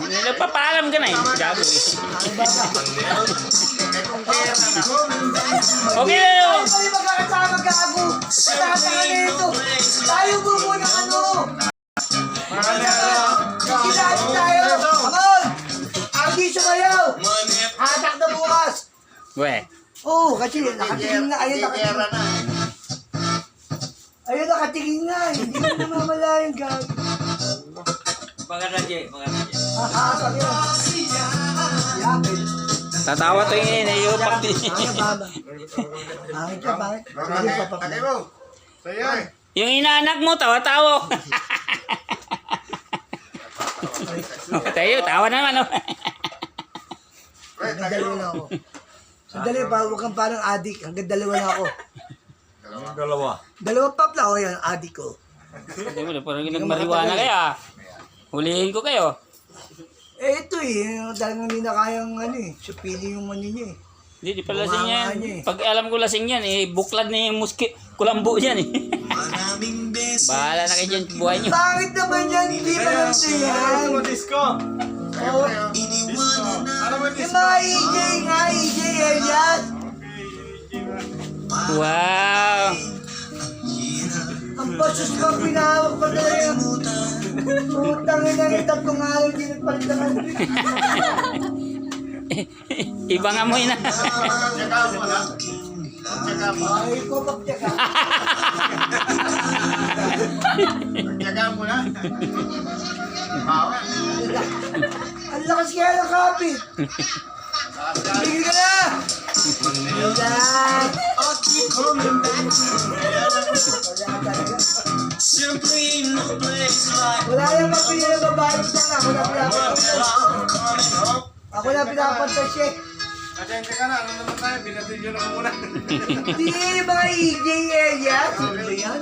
Nagpapaalam ka na eh. Gago eh. Okay na yun. Tayo magkakasama gago. Tatanga na ito. Tayo muna ano. Kilala tayo. Come on. Agi sumayaw. Hatak na bukas. We. Oo, kasi nakatingin na. Ayun nakatingin na. Ayun nakatingin na. Hindi mo namamalayan gago. Maganda, Jay. Sabi na. Yapit. Tatawa to yun eh. Yung pati. Bakit ka, bakit? Yung inaanak mo, tawa-tawa. Tayo, tawa naman. Oh. Hanggang dalawa na ako. Sandali, huwag kang parang adik. Hanggang dalawa na ako. Dalawa pap lang ako yan, adik ko. Hindi mo, parang nagmariwana kaya. Hulihin ko kayo. Eh, ito talagang hindi na kayang supili yung niya eh. Hindi, di pa lasing yan. Bunganga niya eh. Pag alam ko lasing yan, buklad na yung kulambo yan eh. Bahala na kayo dyan, buhay nyo. Bakit naman yan? Hindi ba nandito yan? Disco! Oh, yung mga EJ nga, EJ Elias. Wow! Ang basos pa pinahawak pa talaga. Putang ina yung tatlong araw hindi nagpalit na country. Ibang amoy na. Ay, ko pagtyaga. Ang lakas kaya ng kapit. Bigil ka na! Yan! Wala yung mapili na babae siya nga. Ako na pinapunta siya. Atente ka na, ano naman tayo? Binatil yun ako muna. Hindi, mga EJ area. Sino ba yan?